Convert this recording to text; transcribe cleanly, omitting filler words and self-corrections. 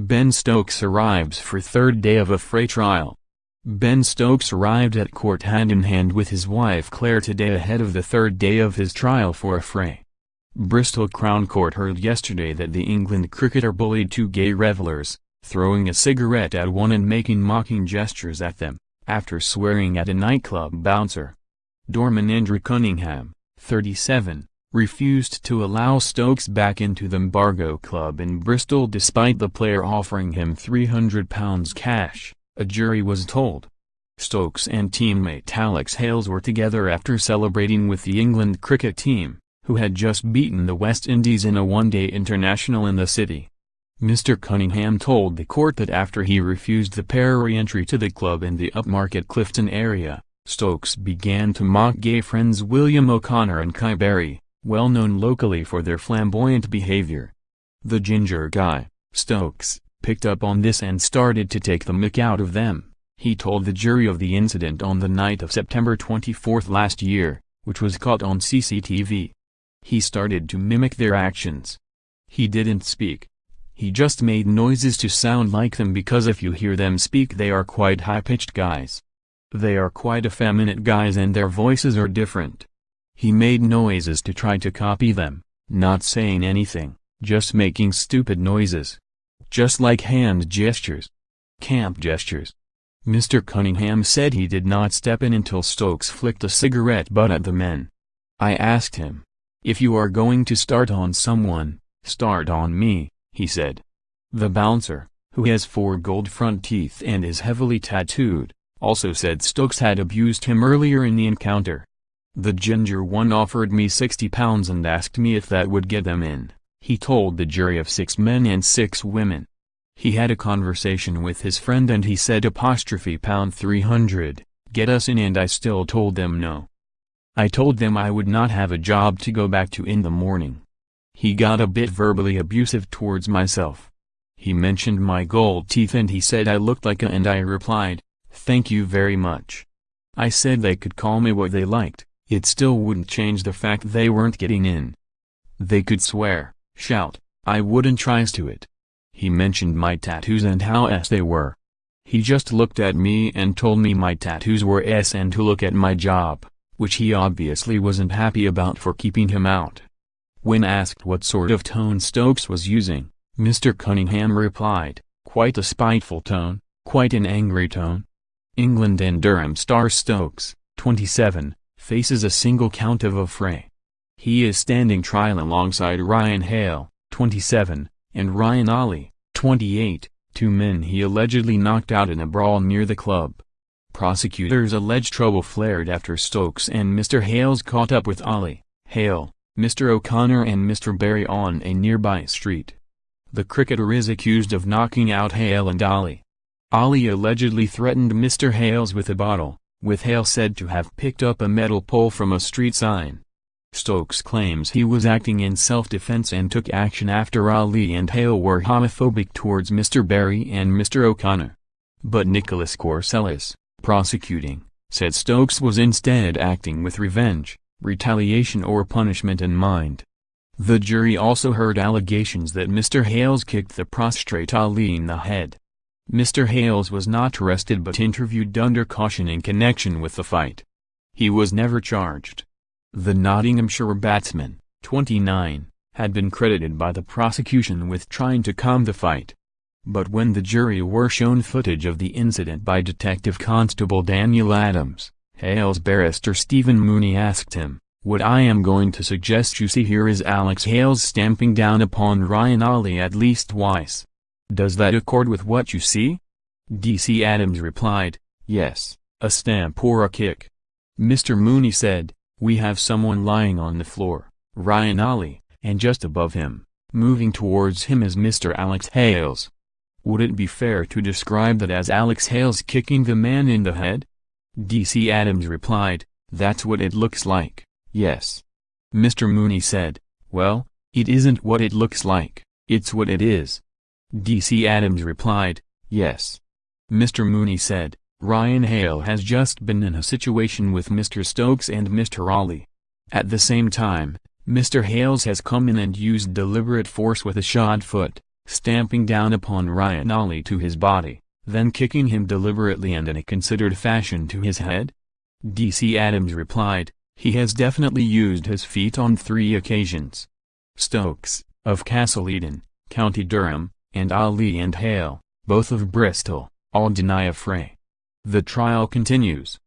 Ben Stokes arrives for third day of affray trial. Ben Stokes arrived at court hand-in-hand with his wife Claire today ahead of the third day of his trial for affray. Bristol Crown Court heard yesterday that the England cricketer bullied two gay revellers, throwing a cigarette at one and making mocking gestures at them, after swearing at a nightclub bouncer. Doorman Andrew Cunningham, 37, refused to allow Stokes back into the Embargo Club in Bristol despite the player offering him £300 cash, a jury was told. Stokes and teammate Alex Hales were together after celebrating with the England cricket team, who had just beaten the West Indies in a one-day international in the city. Mr. Cunningham told the court that after he refused the pair re-entry to the club in the upmarket Clifton area, Stokes began to mock gay friends William O'Connor and Kai Berry, well known locally for their flamboyant behavior. The ginger guy, Stokes, picked up on this and started to take the mick out of them. He told the jury of the incident on the night of September 24 last year, which was caught on CCTV. He started to mimic their actions. He didn't speak. He just made noises to sound like them because if you hear them speak they are quite high-pitched guys. They are quite effeminate guys and their voices are different. He made noises to try to copy them, not saying anything, just making stupid noises. Just like hand gestures. Camp gestures. Mr. Cunningham said he did not step in until Stokes flicked a cigarette butt at the men. I asked him, "If you are going to start on someone, start on me," he said. The bouncer, who has 4 gold front teeth and is heavily tattooed, also said Stokes had abused him earlier in the encounter. The ginger one offered me £60 and asked me if that would get them in, he told the jury of 6 men and 6 women. He had a conversation with his friend and he said £300, get us in, and I still told them no. I told them I would not have a job to go back to in the morning. He got a bit verbally abusive towards myself. He mentioned my gold teeth and he said I looked like a, and I replied, "Thank you very much." I said they could call me what they liked, it still wouldn't change the fact they weren't getting in. They could swear, shout, I wouldn't try to it. He mentioned my tattoos and how they were. He just looked at me and told me my tattoos were and to look at my job, which he obviously wasn't happy about for keeping him out. When asked what sort of tone Stokes was using, Mr. Cunningham replied, quite a spiteful tone, quite an angry tone. England and Durham star Stokes, 27, faces a single count of affray. He is standing trial alongside Ryan Hale, 27, and Ryan Ali, 28, 2 men he allegedly knocked out in a brawl near the club. Prosecutors allege trouble flared after Stokes and Mr. Hales caught up with Ali, Hale, Mr. O'Connor and Mr. Berry on a nearby street. The cricketer is accused of knocking out Hale and Ali. Ali allegedly threatened Mr. Hales with a bottle, with Hale said to have picked up a metal pole from a street sign. Stokes claims he was acting in self-defense and took action after Ali and Hale were homophobic towards Mr. Berry and Mr. O'Connor. But Nicholas Corsellis, prosecuting, said Stokes was instead acting with revenge, retaliation or punishment in mind. The jury also heard allegations that Mr. Hales kicked the prostrate Ali in the head. Mr. Hales was not arrested but interviewed under caution in connection with the fight. He was never charged. The Nottinghamshire batsman, 29, had been credited by the prosecution with trying to calm the fight. But when the jury were shown footage of the incident by Detective Constable Daniel Adams, Hale's barrister Stephen Mooney asked him, "What I am going to suggest you see here is Alex Hales stamping down upon Ryan Ali at least twice. Does that accord with what you see?" DC Adams replied, "Yes, a stamp or a kick." Mr. Mooney said, "We have someone lying on the floor, Ryan Ali, and just above him, moving towards him is Mr. Alex Hales. Would it be fair to describe that as Alex Hales kicking the man in the head?" DC Adams replied, "That's what it looks like, yes." Mr. Mooney said, "Well, it isn't what it looks like, it's what it is." DC Adams replied, "Yes." Mr. Mooney said, "Ryan Hale has just been in a situation with Mr. Stokes and Mr. Ali. At the same time, Mr. Hales has come in and used deliberate force with a shod foot, stamping down upon Ryan Ali to his body, then kicking him deliberately and in a considered fashion to his head? DC Adams replied, "He has definitely used his feet on 3 occasions." Stokes, of Castle Eden, County Durham, and Ali and Hale, both of Bristol, all deny affray. The trial continues.